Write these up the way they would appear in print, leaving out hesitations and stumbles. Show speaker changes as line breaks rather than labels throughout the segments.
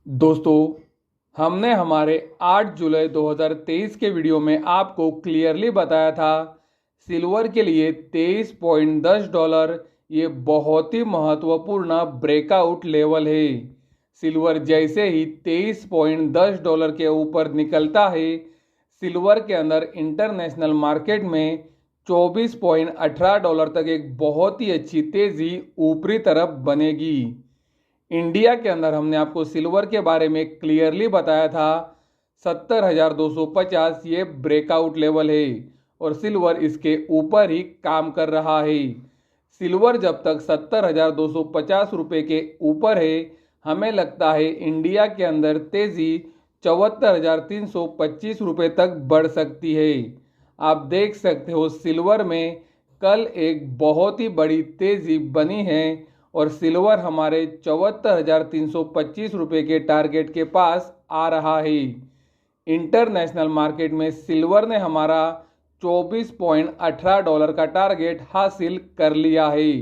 दोस्तों, हमने हमारे 8 जुलाई 2023 के वीडियो में आपको क्लियरली बताया था सिल्वर के लिए $23.10 ये बहुत ही महत्वपूर्ण ब्रेकआउट लेवल है। सिल्वर जैसे ही $23.10 के ऊपर निकलता है, सिल्वर के अंदर इंटरनेशनल मार्केट में $24.18 तक एक बहुत ही अच्छी तेजी ऊपरी तरफ बनेगी। इंडिया के अंदर हमने आपको सिल्वर के बारे में क्लियरली बताया था 70,250 ये ब्रेकआउट लेवल है और सिल्वर इसके ऊपर ही काम कर रहा है। सिल्वर जब तक 70,250 रुपये के ऊपर है, हमें लगता है इंडिया के अंदर तेजी 74,325 रुपये तक बढ़ सकती है। आप देख सकते हो सिल्वर में कल एक बहुत ही बड़ी तेजी बनी है और सिल्वर हमारे 74,325 रुपये के टारगेट के पास आ रहा है। इंटरनेशनल मार्केट में सिल्वर ने हमारा $24.18 का टारगेट हासिल कर लिया है।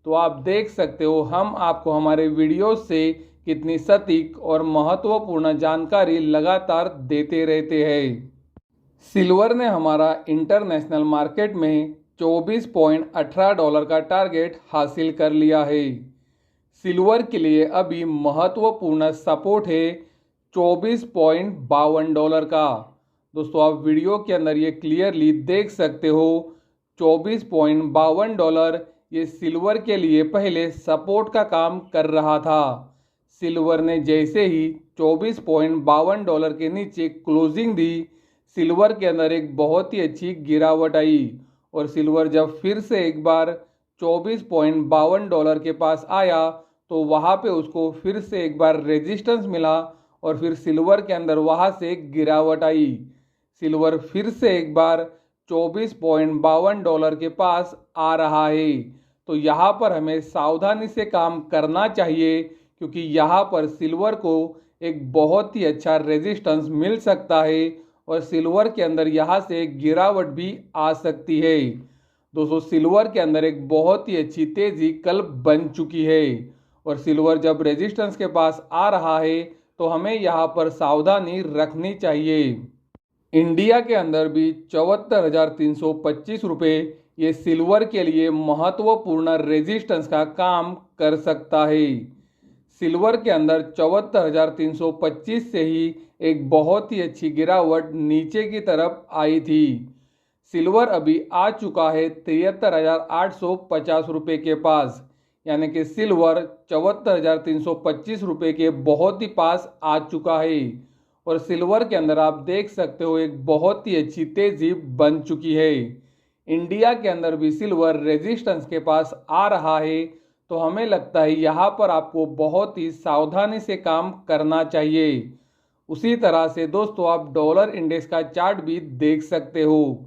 तो आप देख सकते हो हम आपको हमारे वीडियो से कितनी सटीक और महत्वपूर्ण जानकारी लगातार देते रहते हैं। सिल्वर ने हमारा इंटरनेशनल मार्केट में $24.18 का टारगेट हासिल कर लिया है। सिल्वर के लिए अभी महत्वपूर्ण सपोर्ट है $24.52 का। दोस्तों, आप वीडियो के अंदर ये क्लियरली देख सकते हो $24.52 ये सिल्वर के लिए पहले सपोर्ट का काम कर रहा था। सिल्वर ने जैसे ही $24.52 के नीचे क्लोजिंग दी, सिल्वर के अंदर एक बहुत ही अच्छी गिरावट आई और सिल्वर जब फिर से एक बार $24.52 के पास आया तो वहाँ पे उसको फिर से एक बार रेजिस्टेंस मिला और फिर सिल्वर के अंदर वहाँ से गिरावट आई। सिल्वर फिर से एक बार $24.52 के पास आ रहा है। तो यहाँ पर हमें सावधानी से काम करना चाहिए क्योंकि यहाँ पर सिल्वर को एक बहुत ही अच्छा रेजिस्टेंस मिल सकता है और सिल्वर के अंदर यहाँ से गिरावट भी आ सकती है। दोस्तों, सिल्वर के अंदर एक बहुत ही अच्छी तेजी कल बन चुकी है और सिल्वर जब रेजिस्टेंस के पास आ रहा है तो हमें यहाँ पर सावधानी रखनी चाहिए। इंडिया के अंदर भी 74,325 रुपये ये सिल्वर के लिए महत्वपूर्ण रेजिस्टेंस का काम कर सकता है। सिल्वर के अंदर 74,325 से ही एक बहुत ही अच्छी गिरावट नीचे की तरफ आई थी। सिल्वर अभी आ चुका है 73,850 रुपये के पास, यानी कि सिल्वर 74,325 रुपये के बहुत ही पास आ चुका है और सिल्वर के अंदर आप देख सकते हो एक बहुत ही अच्छी तेजी बन चुकी है। इंडिया के अंदर भी सिल्वर रेजिस्टेंस के पास आ रहा है, तो हमें लगता है यहाँ पर आपको बहुत ही सावधानी से काम करना चाहिए। उसी तरह से दोस्तों, आप डॉलर इंडेक्स का चार्ट भी देख सकते हो।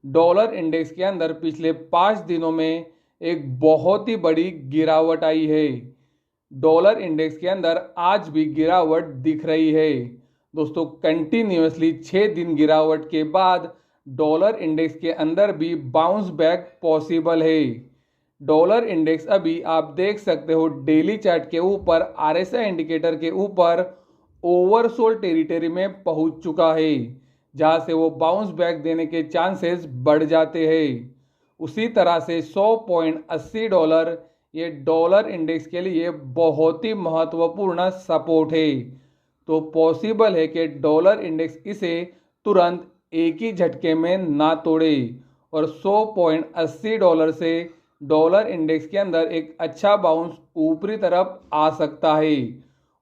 डॉलर इंडेक्स के अंदर पिछले 5 दिनों में एक बहुत ही बड़ी गिरावट आई है। डॉलर इंडेक्स के अंदर आज भी गिरावट दिख रही है। दोस्तों, कंटिन्यूसली 6 दिन गिरावट के बाद डॉलर इंडेक्स के अंदर भी बाउंस बैक पॉसिबल है। डॉलर इंडेक्स अभी आप देख सकते हो डेली चार्ट के ऊपर आरएसआई इंडिकेटर के ऊपर ओवरसोल्ड टेरिटरी में पहुंच चुका है, जहां से वो बाउंस बैक देने के चांसेस बढ़ जाते हैं। उसी तरह से $100.80 ये डॉलर इंडेक्स के लिए बहुत ही महत्वपूर्ण सपोर्ट है। तो पॉसिबल है कि डॉलर इंडेक्स इसे तुरंत एक ही झटके में ना तोड़े और $100.80 से डॉलर इंडेक्स के अंदर एक अच्छा बाउंस ऊपरी तरफ आ सकता है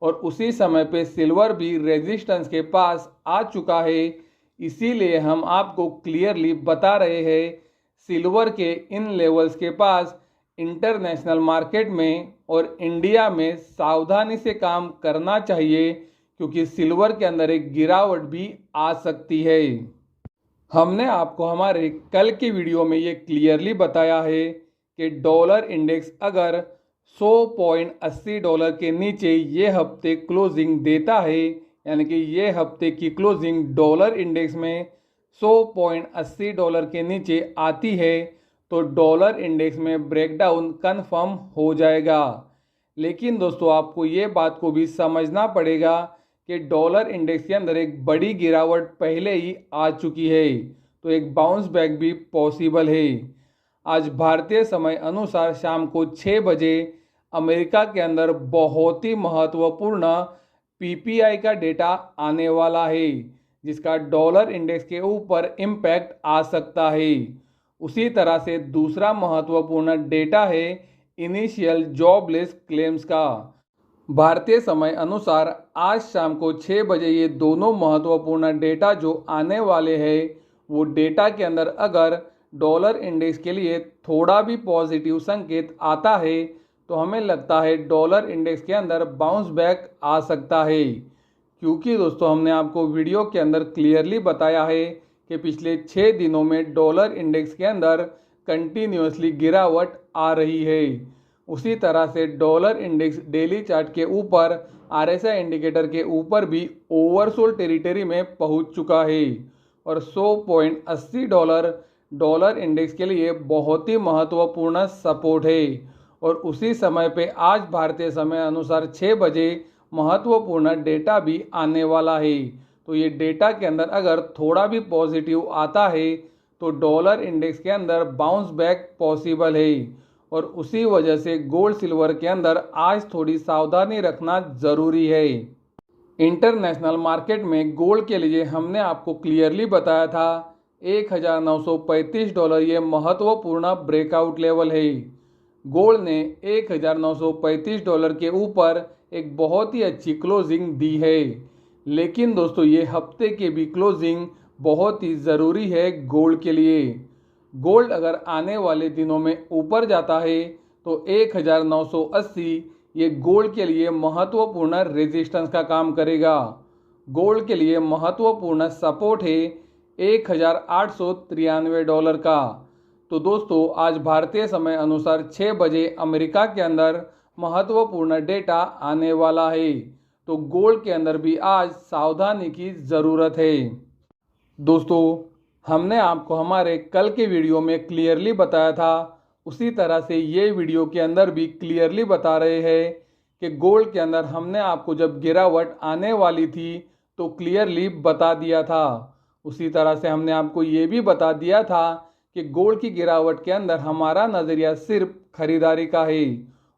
और उसी समय पे सिल्वर भी रेजिस्टेंस के पास आ चुका है। इसीलिए हम आपको क्लियरली बता रहे हैं सिल्वर के इन लेवल्स के पास इंटरनेशनल मार्केट में और इंडिया में सावधानी से काम करना चाहिए क्योंकि सिल्वर के अंदर एक गिरावट भी आ सकती है। हमने आपको हमारे कल की वीडियो में ये क्लियरली बताया है कि डॉलर इंडेक्स अगर $100.80 के नीचे ये हफ्ते क्लोजिंग देता है, यानी कि ये हफ्ते की क्लोजिंग डॉलर इंडेक्स में $100.80 के नीचे आती है तो डॉलर इंडेक्स में ब्रेकडाउन कन्फर्म हो जाएगा। लेकिन दोस्तों आपको ये बात को भी समझना पड़ेगा कि डॉलर इंडेक्स के अंदर एक बड़ी गिरावट पहले ही आ चुकी है, तो एक बाउंस बैक भी पॉसिबल है। आज भारतीय समय अनुसार शाम को 6 बजे अमेरिका के अंदर बहुत ही महत्वपूर्ण पीपीआई का डेटा आने वाला है, जिसका डॉलर इंडेक्स के ऊपर इम्पैक्ट आ सकता है। उसी तरह से दूसरा महत्वपूर्ण डेटा है इनिशियल जॉबलेस क्लेम्स का। भारतीय समय अनुसार आज शाम को 6 बजे ये दोनों महत्वपूर्ण डेटा जो आने वाले हैं, वो डेटा के अंदर अगर डॉलर इंडेक्स के लिए थोड़ा भी पॉजिटिव संकेत आता है तो हमें लगता है डॉलर इंडेक्स के अंदर बाउंस बैक आ सकता है। क्योंकि दोस्तों हमने आपको वीडियो के अंदर क्लियरली बताया है कि पिछले 6 दिनों में डॉलर इंडेक्स के अंदर कंटिन्यूसली गिरावट आ रही है। उसी तरह से डॉलर इंडेक्स डेली चार्ट के ऊपर आरएसआई इंडिकेटर के ऊपर भी ओवरसोल्ड टेरिटरी में पहुंच चुका है और 100.80 डॉलर इंडेक्स के लिए बहुत ही महत्वपूर्ण सपोर्ट है। और उसी समय पे आज भारतीय समय अनुसार 6 बजे महत्वपूर्ण डेटा भी आने वाला है। तो ये डेटा के अंदर अगर थोड़ा भी पॉजिटिव आता है तो डॉलर इंडेक्स के अंदर बाउंस बैक पॉसिबल है। और उसी वजह से गोल्ड सिल्वर के अंदर आज थोड़ी सावधानी रखना ज़रूरी है। इंटरनेशनल मार्केट में गोल्ड के लिए हमने आपको क्लियरली बताया था $1935 ये महत्वपूर्ण ब्रेकआउट लेवल है। गोल्ड ने $1935 के ऊपर एक बहुत ही अच्छी क्लोजिंग दी है, लेकिन दोस्तों ये हफ्ते की भी क्लोजिंग बहुत ही ज़रूरी है गोल्ड के लिए। गोल्ड अगर आने वाले दिनों में ऊपर जाता है तो 1980 ये गोल्ड के लिए महत्वपूर्ण रेजिस्टेंस का काम करेगा। गोल्ड के लिए महत्वपूर्ण सपोर्ट है $1893 का। तो दोस्तों आज भारतीय समय अनुसार 6 बजे अमेरिका के अंदर महत्वपूर्ण डेटा आने वाला है, तो गोल्ड के अंदर भी आज सावधानी की ज़रूरत है। दोस्तों हमने आपको हमारे कल के वीडियो में क्लियरली बताया था, उसी तरह से ये वीडियो के अंदर भी क्लियरली बता रहे हैं कि गोल्ड के अंदर हमने आपको जब गिरावट आने वाली थी तो क्लियरली बता दिया था। उसी तरह से हमने आपको ये भी बता दिया था कि गोल्ड की गिरावट के अंदर हमारा नज़रिया सिर्फ खरीदारी का है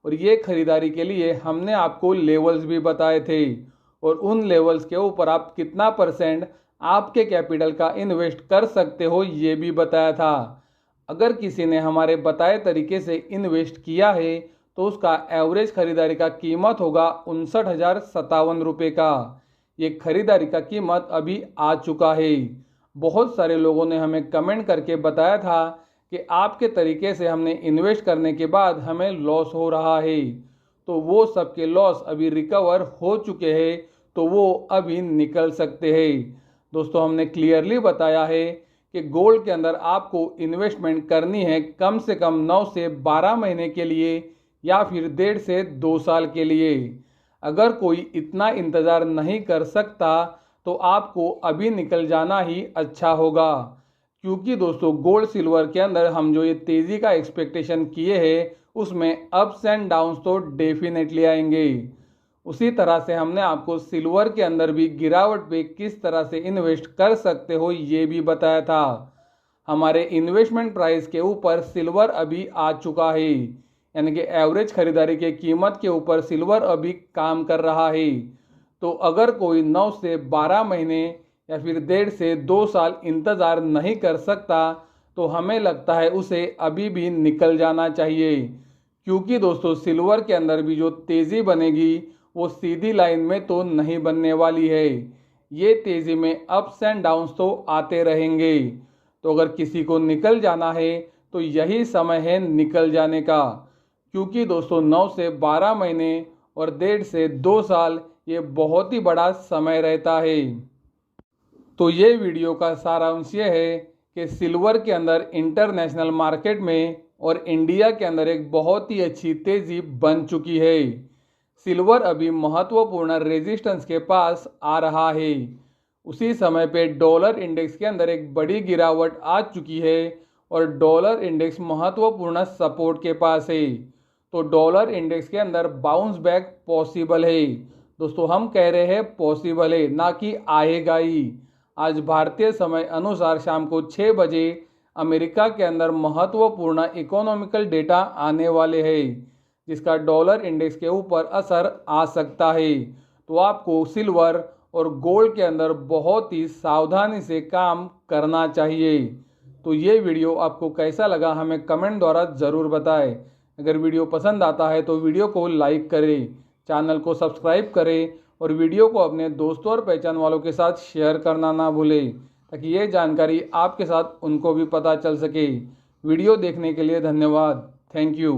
और ये खरीदारी के लिए हमने आपको लेवल्स भी बताए थे और उन लेवल्स के ऊपर आप कितना % आपके कैपिटल का इन्वेस्ट कर सकते हो ये भी बताया था। अगर किसी ने हमारे बताए तरीके से इन्वेस्ट किया है तो उसका एवरेज खरीदारी का कीमत होगा 59,057 रुपये का। ये खरीदारी का कीमत अभी आ चुका है। बहुत सारे लोगों ने हमें कमेंट करके बताया था कि आपके तरीके से हमने इन्वेस्ट करने के बाद हमें लॉस हो रहा है, तो वो सबके लॉस अभी रिकवर हो चुके हैं, तो वो अभी निकल सकते हैं। दोस्तों हमने क्लियरली बताया है कि गोल्ड के अंदर आपको इन्वेस्टमेंट करनी है कम से कम 9 से 12 महीने के लिए या फिर 1.5 से 2 साल के लिए। अगर कोई इतना इंतज़ार नहीं कर सकता तो आपको अभी निकल जाना ही अच्छा होगा, क्योंकि दोस्तों गोल्ड सिल्वर के अंदर हम जो ये तेज़ी का एक्सपेक्टेशन किए हैं उसमें अप्स एंड डाउन्स तो डेफिनेटली आएंगे। उसी तरह से हमने आपको सिल्वर के अंदर भी गिरावट पे किस तरह से इन्वेस्ट कर सकते हो ये भी बताया था। हमारे इन्वेस्टमेंट प्राइस के ऊपर सिल्वर अभी आ चुका है, यानी कि एवरेज खरीदारी के कीमत के ऊपर सिल्वर अभी काम कर रहा है। तो अगर कोई 9 से 12 महीने या फिर 1.5 से 2 साल इंतज़ार नहीं कर सकता तो हमें लगता है उसे अभी भी निकल जाना चाहिए, क्योंकि दोस्तों सिल्वर के अंदर भी जो तेज़ी बनेगी वो सीधी लाइन में तो नहीं बनने वाली है। ये तेज़ी में अप्स एंड डाउन्स तो आते रहेंगे। तो अगर किसी को निकल जाना है तो यही समय है निकल जाने का, क्योंकि दोस्तों 9 से 12 महीने और 1.5 से 2 साल ये बहुत ही बड़ा समय रहता है। तो ये वीडियो का सारांश ये है कि सिल्वर के अंदर इंटरनेशनल मार्केट में और इंडिया के अंदर एक बहुत ही अच्छी तेज़ी बन चुकी है। सिल्वर अभी महत्वपूर्ण रेजिस्टेंस के पास आ रहा है। उसी समय पे डॉलर इंडेक्स के अंदर एक बड़ी गिरावट आ चुकी है और डॉलर इंडेक्स महत्वपूर्ण सपोर्ट के पास है। तो डॉलर इंडेक्स के अंदर बाउंस बैक पॉसिबल है। दोस्तों हम कह रहे हैं पॉसिबल है, ना कि आएगा ही। आज भारतीय समय अनुसार शाम को 6 बजे अमेरिका के अंदर महत्वपूर्ण इकोनॉमिकल डेटा आने वाले हैं, जिसका डॉलर इंडेक्स के ऊपर असर आ सकता है। तो आपको सिल्वर और गोल्ड के अंदर बहुत ही सावधानी से काम करना चाहिए। तो ये वीडियो आपको कैसा लगा हमें कमेंट द्वारा ज़रूर बताएं। अगर वीडियो पसंद आता है तो वीडियो को लाइक करें, चैनल को सब्सक्राइब करें और वीडियो को अपने दोस्तों और पहचान वालों के साथ शेयर करना ना भूलें, ताकि ये जानकारी आपके साथ उनको भी पता चल सके। वीडियो देखने के लिए धन्यवाद। Thank you.